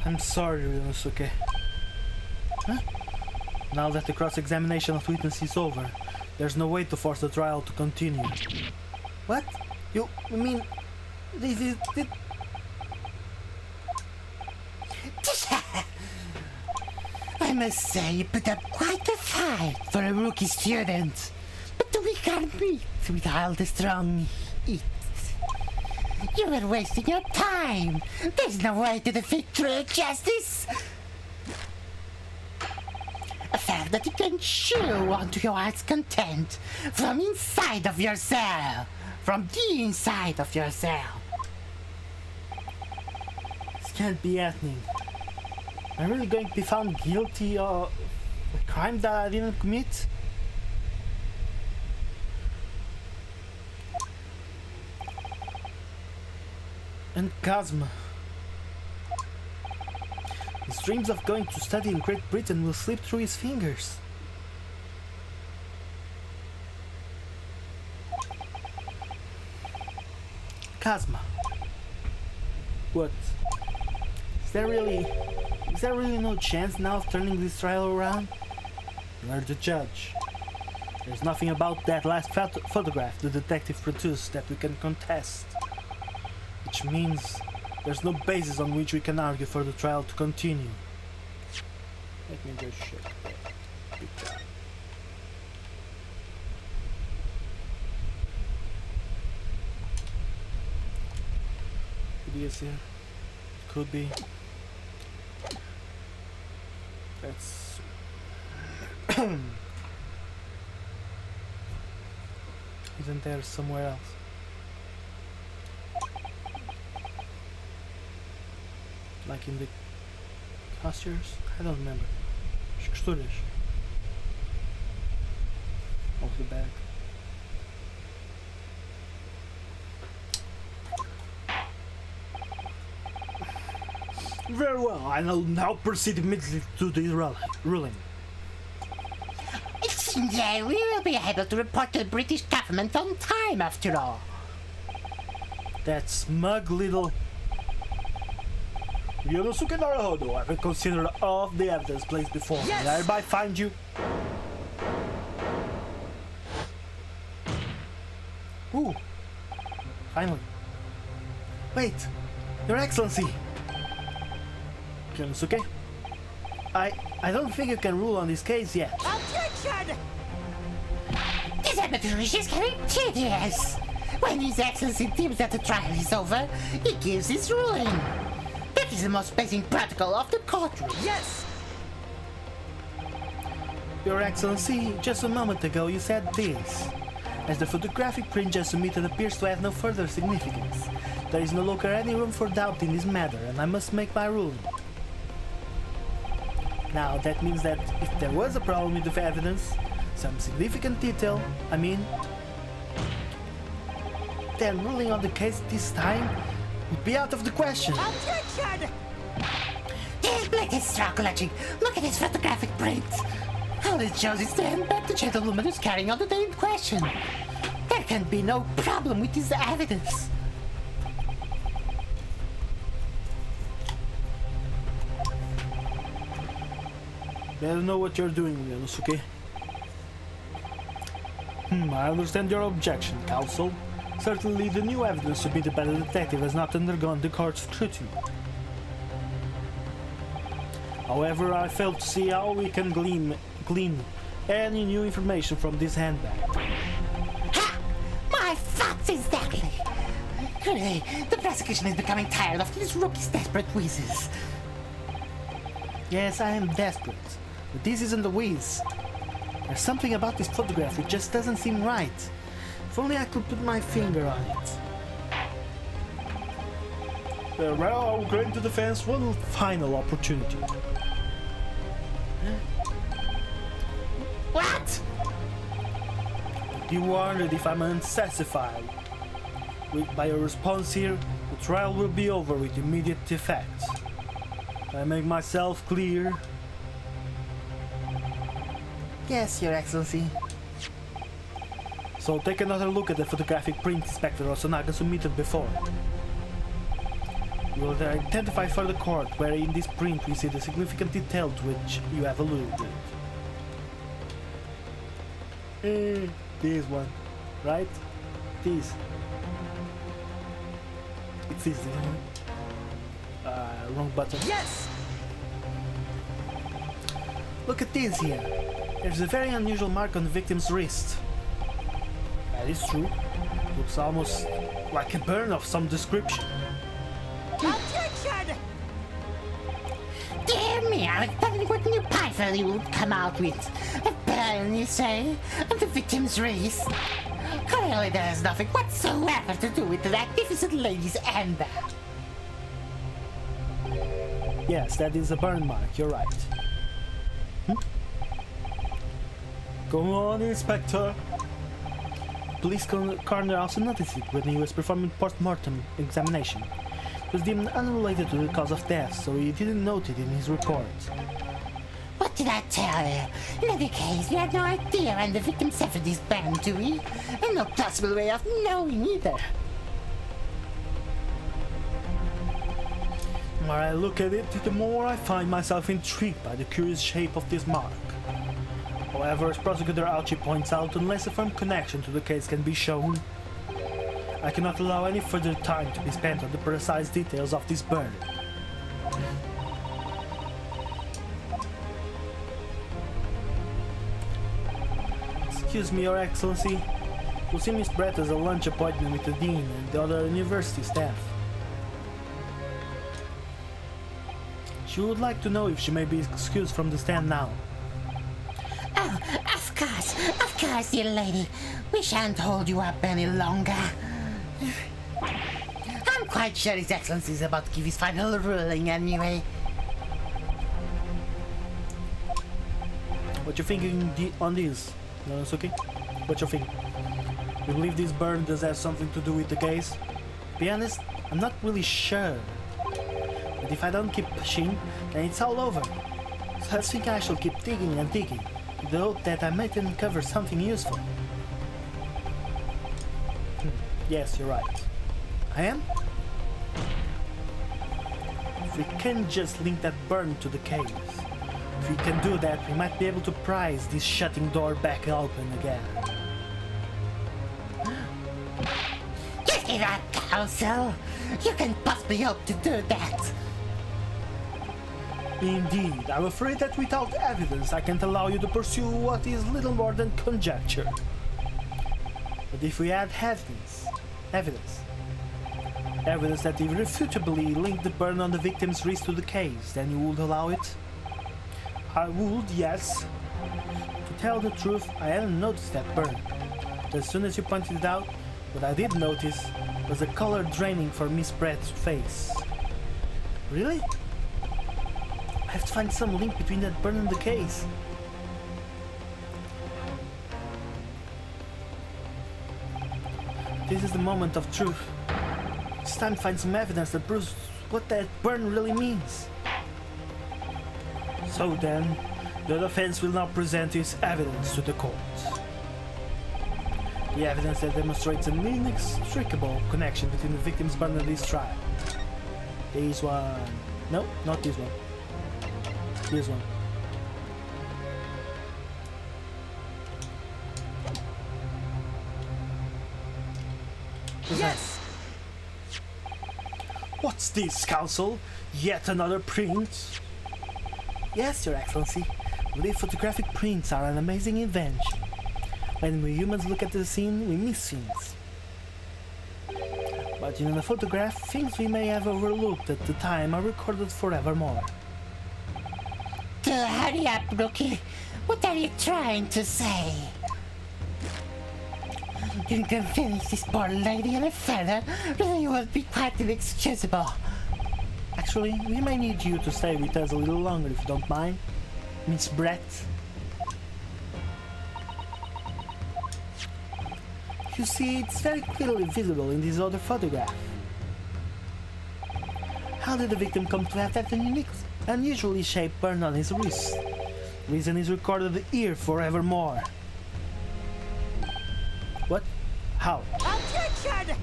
I'm sorry, Ryūnosuke. Huh? Now that the cross-examination of witnesses is over, there's no way to force the trial to continue. What? You mean... I must say you put up quite a fight for a rookie student. But we can't meet with all the strong meat. You were wasting your time. There's no way to defeat true justice. A fact that you can chew onto your heart's content from inside of yourself. From the inside of yourself. This can't be happening. Am I really going to be found guilty of a crime that I didn't commit? And Kazuma. His dreams of going to study in Great Britain will slip through his fingers. Kazuma. What? Is there really no chance now of turning this trial around? You're the judge. There's nothing about that last photograph the detective produced that we can contest. Which means there's no basis on which we can argue for the trial to continue. Let me just check that picture. Ideas here. Could be. That's isn't there somewhere else? Like in the costumes? I don't remember. Costuras. Off the back. Very well, I will now proceed immediately to the ruling. It seems that we will be able to report to the British government on time after all. That smug little Ryūnosuke Naruhodō, I will consider all of the evidence placed before me. I hereby find you. Ooh, finally. Wait, Your Excellency. Ryūnosuke, I don't think you can rule on this case yet. Objection! This arbitration is getting tedious. When His Excellency deems that the trial is over, he gives his ruling. That is the most basic protocol of the courtroom. Yes! Your Excellency, just a moment ago you said this. As the photographic print just submitted appears to have no further significance, there is no longer any room for doubt in this matter, and I must make my ruling. Now, that means that if there was a problem with the evidence, some significant detail, then ruling on the case this time would be out of the question. Objection! This blood is strangling. Look at this photographic print. All it shows is the handbag the gentlewoman is carrying on the day in question. There can be no problem with this evidence. Better know what you're doing, Ryūnosuke. I understand your objection, counsel. Certainly the new evidence submitted by the detective has not undergone the court's scrutiny. However, I fail to see how we can glean any new information from this handbag. Ha! My thoughts exactly! Really, the prosecution is becoming tired of these rookie's desperate whizzes. Yes, I am desperate, but this isn't a whiz. There's something about this photograph which just doesn't seem right. If only I could put my finger on it. Well, I will grant the defense one final opportunity. What? You wondered if I'm unsatisfied by your response here. The trial will be over with immediate effect. I make myself clear? Yes, Your Excellency. So take another look at the photographic print Inspector Osanaga submitted before. You will identify for the court where in this print we see the significant detail to which you have alluded. This one, right? This. It's this. Wrong button. Yes! Look at this here. There's a very unusual mark on the victim's wrist. That is true. Looks almost like a burn of some description. Objection! Dear me, I was wondering what new python you would come out with. A burn, you say, on the victim's wrist? Clearly there has nothing whatsoever to do with the magnificent lady's amber. Yes, that is a burn mark, you're right. Go on, Inspector. Police coroner also noticed it when he was performing post-mortem examination. It was deemed unrelated to the cause of death, so he didn't note it in his report. What did I tell you? In any case, we had no idea when the victim suffered this burn, do we? And no possible way of knowing either. The more I look at it, the more I find myself intrigued by the curious shape of this mark. However, as Prosecutor Auchi points out, unless a firm connection to the case can be shown, I cannot allow any further time to be spent on the precise details of this burn. Excuse me, Your Excellency. You'll see Miss Brett has a lunch appointment with the Dean and the other university staff. She would like to know if she may be excused from the stand now. Oh, of course, dear lady. We shan't hold you up any longer. I'm quite sure His Excellency is about to give his final ruling anyway. What you thinking on this, Ryūnosuke? What you think? You believe this burn does have something to do with the case? To be honest, I'm not really sure. But if I don't keep pushing, then it's all over. So I think I shall keep digging and digging, with the hope that I might uncover something useful. Yes, you're right. I am? If we can just link that burn to the case, if we can do that, we might be able to prise this shutting door back open again. Just give up, counsel. You can possibly hope to do that. Indeed, I'm afraid that without evidence I can't allow you to pursue what is little more than conjecture. But if we had evidence that irrefutably linked the burn on the victim's wrist to the case, then you would allow it? I would, yes. To tell the truth, I hadn't noticed that burn. But as soon as you pointed it out, what I did notice was the color draining from Miss Brett's face. Really? I have to find some link between that burn and the case. This is the moment of truth. It's time to find some evidence that proves what that burn really means. So then, the defense will now present its evidence to the court. The evidence that demonstrates an inextricable connection between the victim's burn and this trial. This one. No, not this one. This one. Yes! What's this, Counsel? Yet another print? Yes, Your Excellency. I believe photographic prints are an amazing invention. When we humans look at the scene, we miss things. But in a photograph, things we may have overlooked at the time are recorded forevermore. Hurry up, Rookie. What are you trying to say? You can finish this poor lady and a fella, really would be quite inexcusable. Actually, we may need you to stay with us a little longer if you don't mind, Miss Brett. You see, it's very clearly visible in this other photograph. How did the victim come to have that unique, unusually shaped burn on his wrist? Reason is recorded here forevermore. What? How? Objection!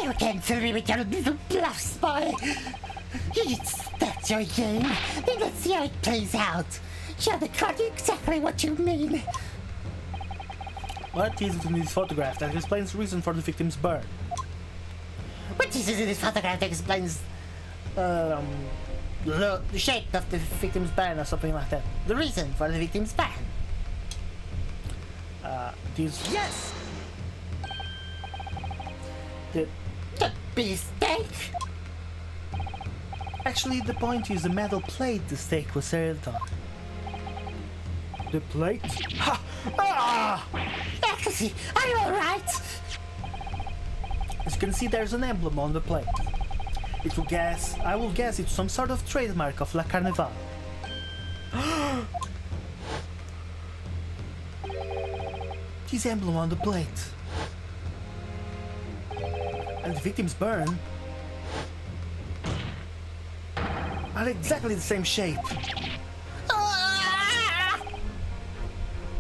You cancel me with your little bluffs, boy. That's your game. Then let's see how it plays out. Show the court exactly what you mean. What is it in this photograph that explains the reason for the victim's burn? What is it in this photograph that explains... The shape of the victim's burn or something like that. The reason for the victim's burn. Yes! The beefsteak? Actually, the point is the metal plate the steak was served on. The plate? Ha! Ah! Ecstasy, are you alright? As you can see, there's an emblem on the plate. I will guess it's some sort of trademark of La Carnival. This emblem on the plate. And the victim's burn are exactly the same shape.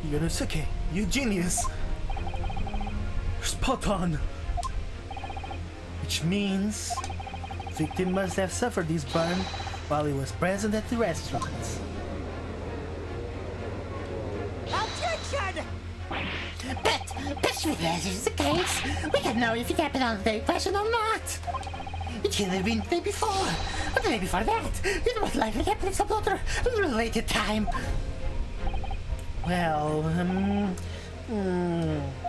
Ryūnosuke, you genius! Spot on! Which means victim must have suffered this burn while he was present at the restaurant. Objection! But if that is the case, we can know if it happened on the day in question or not. It could have been the day before, or the day before that. It most likely happened at some other related time. Well,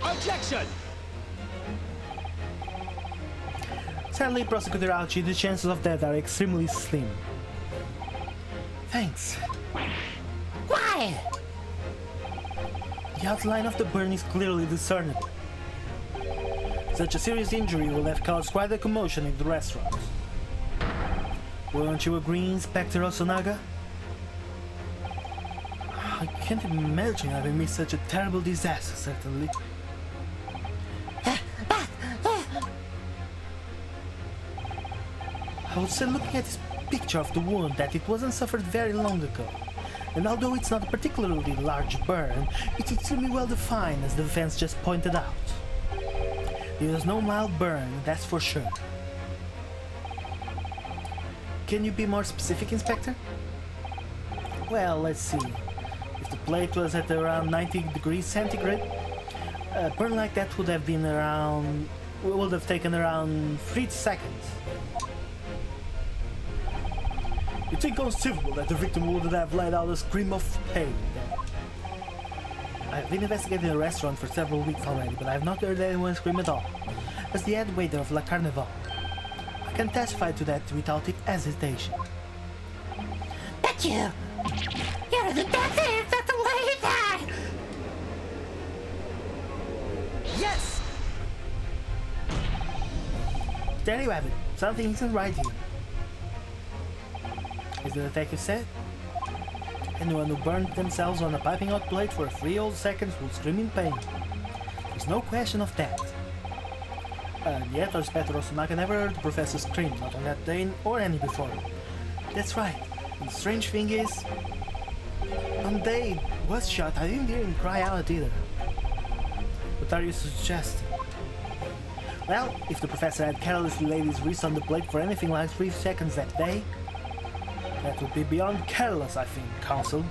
Objection! Sadly, Prosecutor Archie, the chances of that are extremely slim. Thanks. Why? The outline of the burn is clearly discernible. Such a serious injury will have caused quite a commotion in the restaurant. Won't you agree, Inspector Osonaga? I can't imagine having missed such a terrible disaster, certainly. I would say, looking at this picture of the wound, that it wasn't suffered very long ago. And although it's not a particularly large burn, it's extremely well defined, as the defense just pointed out. It was no mild burn, that's for sure. Can you be more specific, Inspector? Well, let's see. If the plate was at around 90 degrees centigrade, a burn like that would have taken around 3 seconds. It's inconceivable that the victim would have let out a scream of pain. I've been investigating the restaurant for several weeks already, but I have not heard anyone scream at all. As the head waiter of La Carnival, I can testify to that without hesitation. But you're the better, not the waiter! Yes! There you have it. Something isn't right here. As the detective said, anyone who burned themselves on a piping hot plate for 3 whole seconds will scream in pain. There's no question of that. And yet, Inspector Osonaga never heard the professor scream, not on that day or any before. That's right. And the strange thing is, on the day he was shot, I didn't hear him cry out either. What are you suggesting? Well, if the professor had carelessly laid his wrist on the plate for anything like 3 seconds that day, that would be beyond careless, I think, Counsel.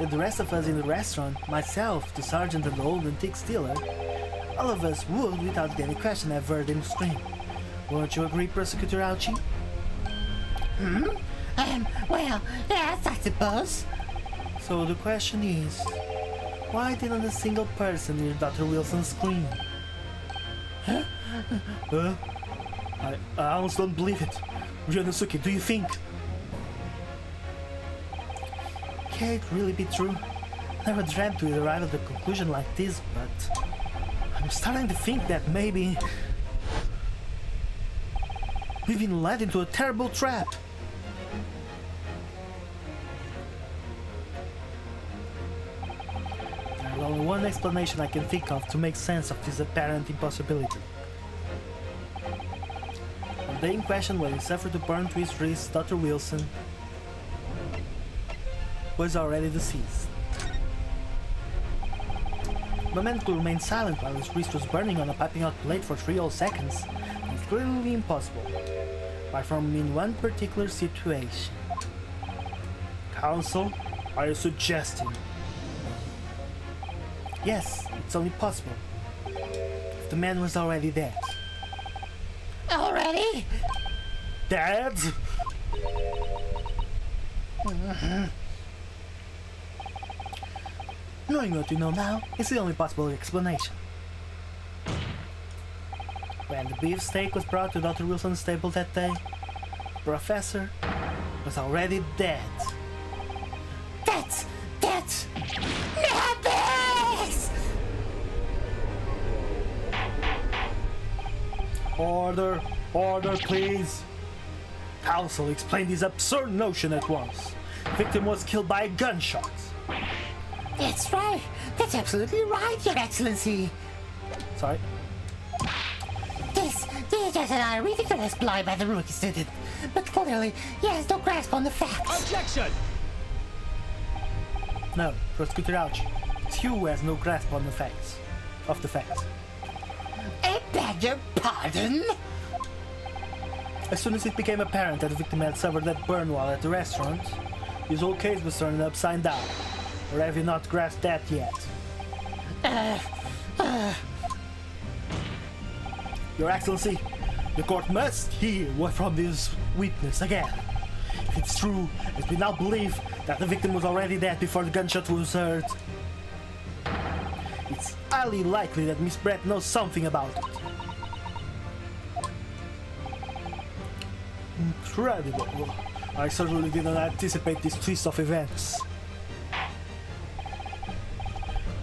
With the rest of us in the restaurant, myself, the sergeant and the old antique dealer, all of us would, without any question, have heard him scream. Won't you agree, Prosecutor Archie? Well, yes, I suppose. So the question is, why didn't a single person hear Dr. Wilson scream? Huh? I honestly don't believe it. Ryūnosuke, do you think? Can it really be true? I never dreamt we'd arrive at a conclusion like this, but I'm starting to think that maybe we've been led into a terrible trap. There's only one explanation I can think of to make sense of this apparent impossibility. On the day in question when he suffered a burn to his wrist, Dr. Wilson was already deceased. The man could remain silent while his wrist was burning on a piping hot plate for 3 whole seconds was clearly impossible, apart from in one particular situation. Counsel, are you suggesting? Yes, it's only possible. If the man was already dead. Already? Dead? Knowing what you know now is the only possible explanation. When the beefsteak was brought to Dr. Wilson's table that day, the professor was already dead. That's madness! Order, please. Counsel, explain this absurd notion at once. The victim was killed by a gunshot. That's right. That's absolutely right, Your Excellency. Sorry. This is just an ridiculous lie by the rookie student, but clearly he has no grasp on the facts. Objection! No, Prosecutor Ouch. It's you who has no grasp on the facts. Of the facts. I beg your pardon? As soon as it became apparent that the victim had suffered that burn while at the restaurant, his whole case was turned upside down. Or have you not grasped that yet? Your Excellency, the court must hear from this witness again. If it's true, as we now believe that the victim was already dead before the gunshot was heard, it's highly likely that Miss Brett knows something about it. Incredible. I certainly did not anticipate this twist of events.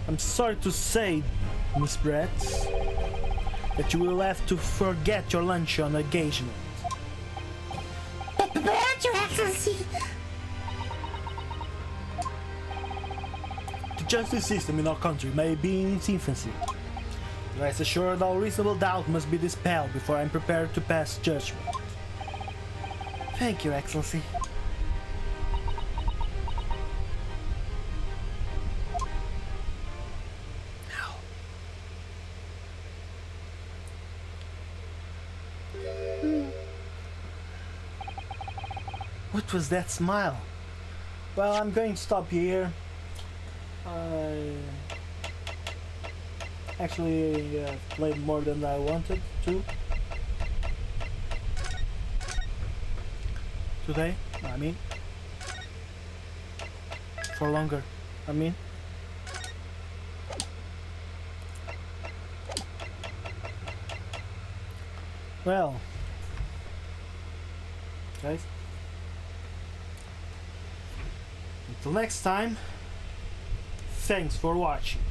I'm sorry to say, Miss Brett, that you will have to forget your lunch on engagement. But Your Excellency! The justice system in our country may be in its infancy. Rest assured, all reasonable doubt must be dispelled before I'm prepared to pass judgment. Thank you, Excellency. Now. What was that smile? Well, I'm going to stop here. I actually played more than I wanted to. Today, I mean. For longer, I mean. Well, guys, until next time, thanks for watching.